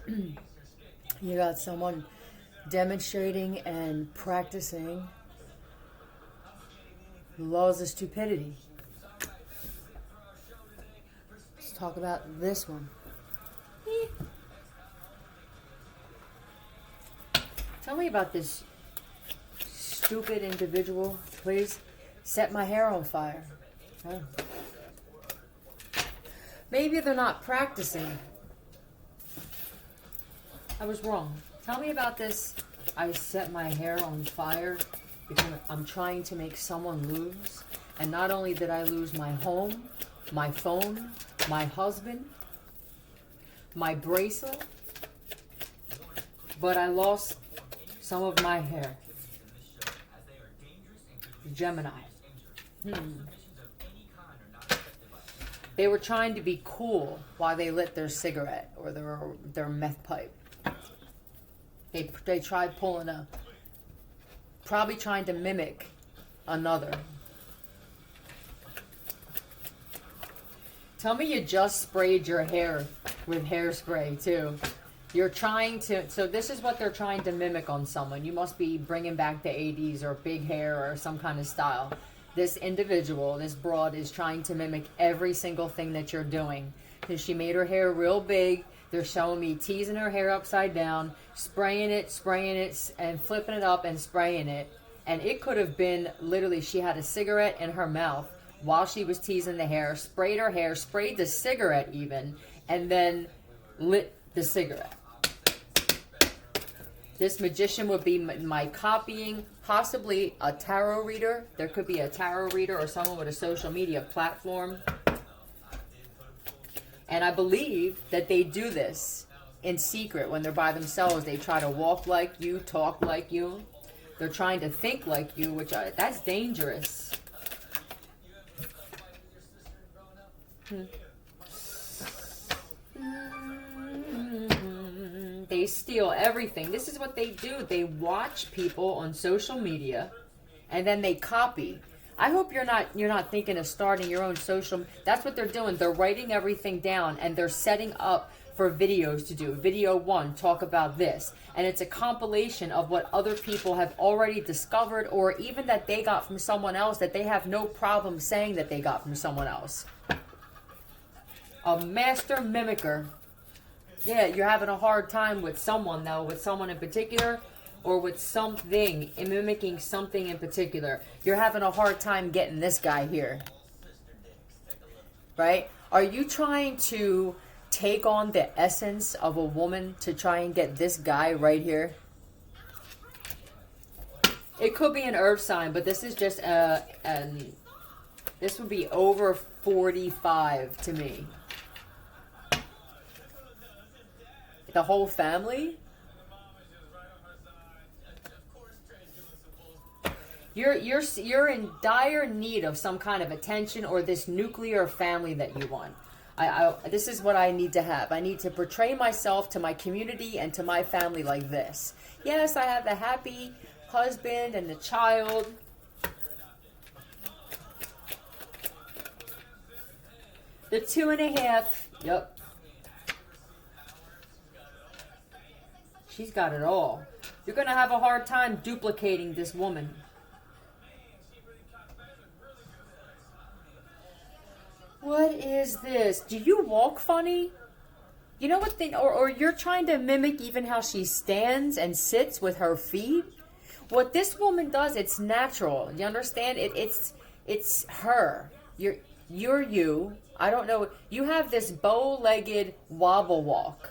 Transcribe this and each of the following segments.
You got someone demonstrating and practicing the laws of stupidity. Let's talk about this one. Tell me about this stupid individual, please. Set my hair on fire. Huh? Maybe they're not practicing. I was wrong. Tell me about this. I set my hair on fire because I'm trying to make someone lose. And not only did I lose my home, my phone, my husband, my bracelet, but I lost some of my hair. Gemini. They were trying to be cool while they lit their cigarette or their meth pipe. They tried pulling probably trying to mimic another. Tell me you just sprayed your hair with hairspray too. You're trying to, so this is what they're trying to mimic on someone. You must be bringing back the 80s or big hair or some kind of style. This individual, this broad, is trying to mimic every single thing that you're doing. Because she made her hair real big. They're showing me teasing her hair upside down, spraying it, and flipping it up and spraying it. And it could have been literally she had a cigarette in her mouth while she was teasing the hair, sprayed her hair, sprayed the cigarette even, and then lit the cigarette. This magician would be my copying, possibly a tarot reader. There could be a tarot reader or someone with a social media platform. And I believe that they do this in secret when they're by themselves. They try to walk like you, talk like you. They're trying to think like you, that's dangerous. They steal everything. This is what they do. They watch people on social media and then they copy. I hope you're not thinking of starting your own social. That's what they're doing. They're writing everything down and they're setting up for videos to do. Video 1, talk about this. And it's a compilation of what other people have already discovered or even that they got from someone else that they have no problem saying that they got from someone else. A master mimicker. Yeah, you're having a hard time with someone though, with someone in particular, or with something, in mimicking something in particular. You're having a hard time getting this guy here. Right? Are you trying to take on the essence of a woman to try and get this guy right here? It could be an earth sign, but this is just this would be over 45 to me. The whole family? You're in dire need of some kind of attention or this nuclear family that you want. This is what I need to have. I need to portray myself to my community and to my family like this. Yes, I have the happy husband and the child. The 2.5. Yep. She's got it all. You're going to have a hard time duplicating this woman. What is this? Do you walk funny? You know what thing, or you're trying to mimic even how she stands and sits with her feet? What this woman does, it's natural. You understand? It's her. You're you. I don't know. You have this bow-legged wobble walk.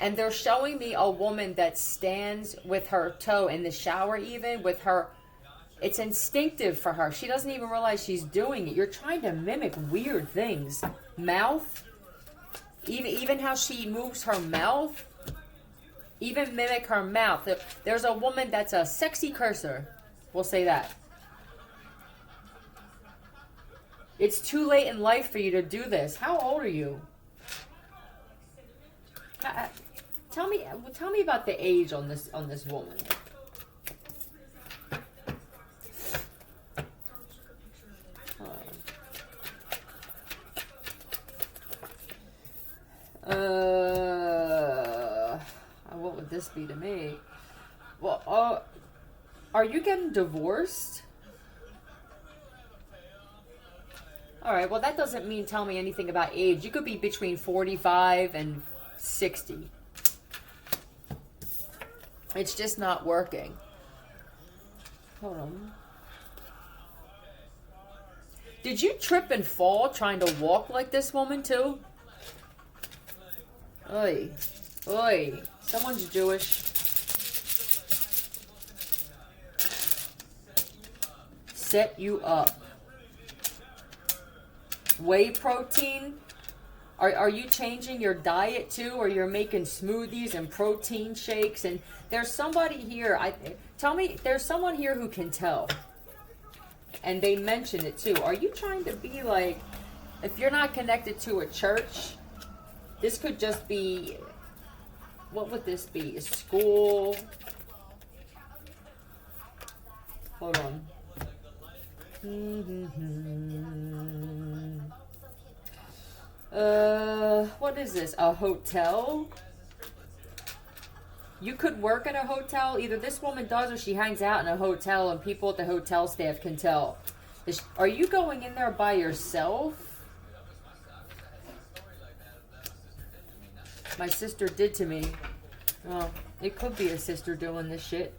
And they're showing me a woman that stands with her toe in the shower even with her. It's instinctive for her. She doesn't even realize she's doing it. You're trying to mimic weird things. Mouth. Even how she moves her mouth. Even mimic her mouth. There's a woman that's a sexy cursor. We'll say that. It's too late in life for you to do this. How old are you? Tell me about the age on this woman. this be to me? Well, are you getting divorced? Alright, well that doesn't mean tell me anything about age. You could be between 45 and 60. It's just not working. Hold on. Did you trip and fall trying to walk like this woman too? Oy. Oy. Someone's Jewish. Set you up. Whey protein? Are you changing your diet too? Or you're making smoothies and protein shakes? And there's somebody here. Tell me, there's someone here who can tell. And they mention it too. Are you trying to be like, if you're not connected to a church, this could just be, what would this be? A school? Hold on. What is this? A hotel? You could work at a hotel. Either this woman does or she hangs out in a hotel and people at the hotel staff can tell. Are you going in there by yourself? My sister did to me. Well, it could be a sister doing this shit.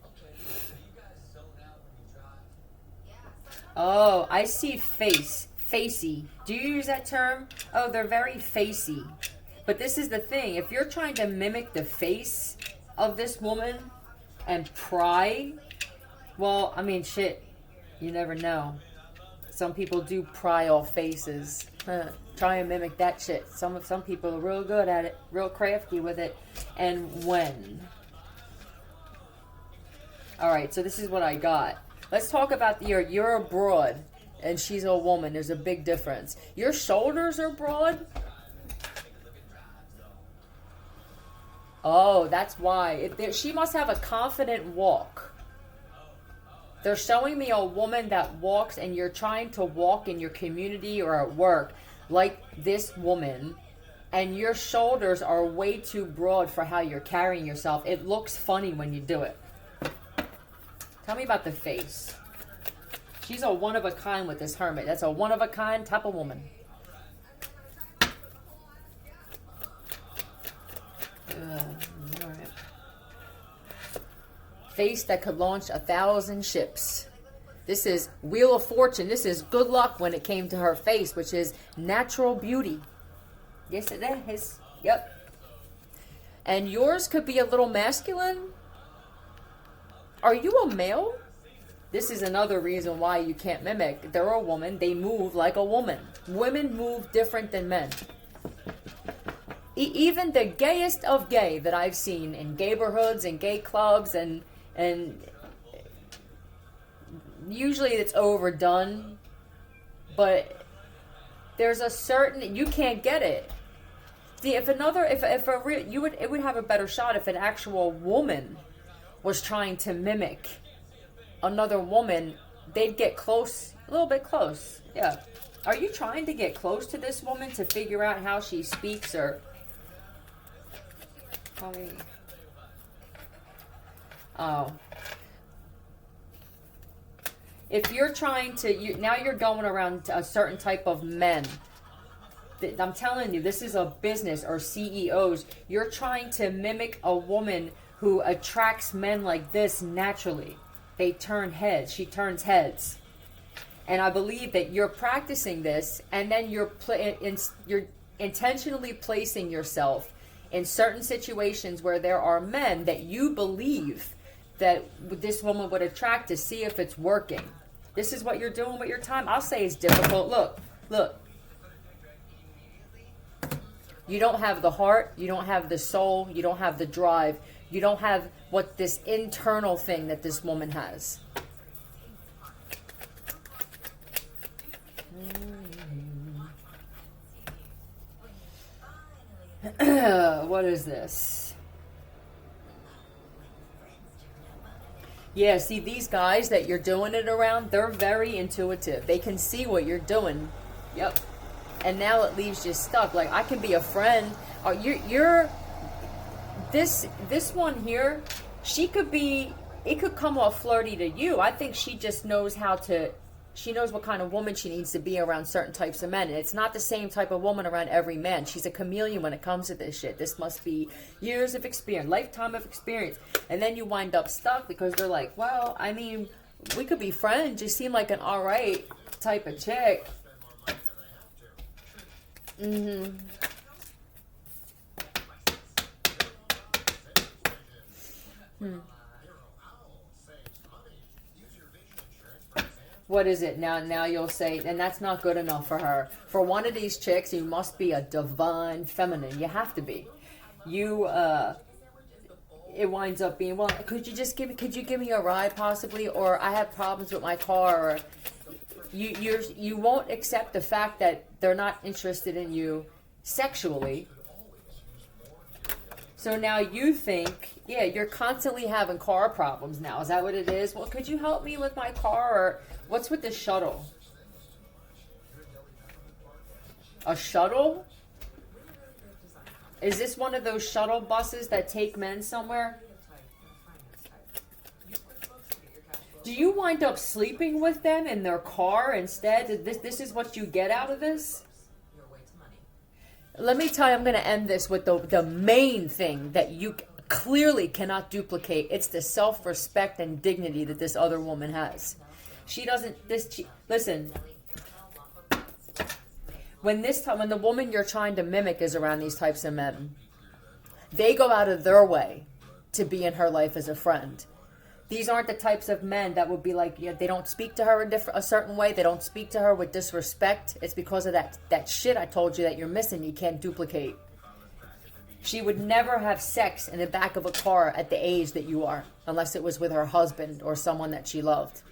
Oh, I see face. Facey. Do you use that term? Oh, they're very facey. But this is the thing. If you're trying to mimic the face of this woman and pry, well, I mean, shit, you never know. Some people do pry off faces. Try and mimic that shit. Some people are real good at it, real crafty with it. And when? Alright, so this is what I got. Let's talk about you're a broad and she's a woman. There's a big difference. Your shoulders are broad. Oh, that's why. She must have a confident walk. They're showing me a woman that walks, and you're trying to walk in your community or at work like this woman, and your shoulders are way too broad for how you're carrying yourself. It looks funny when you do it. Tell me about the face. She's a one-of-a-kind with this hermit. That's a one-of-a-kind type of woman. All right. Face that could launch 1,000 ships. This is Wheel of Fortune. This is good luck when it came to her face, which is natural beauty. Yes, it is. Yep. And yours could be a little masculine. Are you a male? This is another reason why you can't mimic. They're a woman. They move like a woman. Women move different than men. Even the gayest of gay that I've seen in neighborhoods and gay clubs and usually it's overdone, but there's a certain, you can't get it. See, it would have a better shot if an actual woman was trying to mimic another woman. They'd get close, a little bit close. Yeah. Are you trying to get close to this woman to figure out how she speaks or? Oh. If you're trying to, now you're going around a certain type of men. I'm telling you, this is a business or CEOs. You're trying to mimic a woman who attracts men like this naturally. They turn heads. She turns heads. And I believe that you're practicing this, and then you're intentionally placing yourself in certain situations where there are men that you believe that this woman would attract to see if it's working. This is what you're doing with your time. I'll say it's difficult. Look. You don't have the heart. You don't have the soul. You don't have the drive. You don't have what this internal thing that this woman has. What is this? Yeah, see, these guys that you're doing it around, they're very intuitive. They can see what you're doing. Yep. And now it leaves you stuck. Like, I can be a friend. this one here, she could be, it could come off flirty to you. I think she just knows how to, she knows what kind of woman she needs to be around certain types of men. And it's not the same type of woman around every man. She's a chameleon when it comes to this shit. This must be years of experience, lifetime of experience. And then you wind up stuck because they're like, well, I mean, we could be friends. You seem like an alright type of chick. Mm-hmm. What is it now? Now you'll say, and that's not good enough for her. For one of these chicks, you must be a divine feminine. You have to be. You, it winds up being, well, could you give me a ride possibly? Or I have problems with my car. Or you won't accept the fact that they're not interested in you sexually. So now you think, yeah, you're constantly having car problems now. Is that what it is? Well, could you help me with my car? Or what's with the shuttle? A shuttle? Is this one of those shuttle buses that take men somewhere? Do you wind up sleeping with them in their car instead? This is what you get out of this? Let me tell you, I'm going to end this with the main thing that you clearly cannot duplicate. It's the self-respect and dignity that this other woman has. She doesn't, listen, when the woman you're trying to mimic is around these types of men, they go out of their way to be in her life as a friend. These aren't the types of men that would be like, yeah, they don't speak to her in a certain way. They don't speak to her with disrespect. It's because of that shit I told you that you're missing. You can't duplicate. She would never have sex in the back of a car at the age that you are, unless it was with her husband or someone that she loved.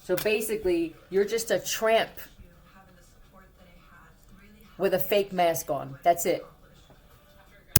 So basically, you're just a tramp with a fake mask on. That's it.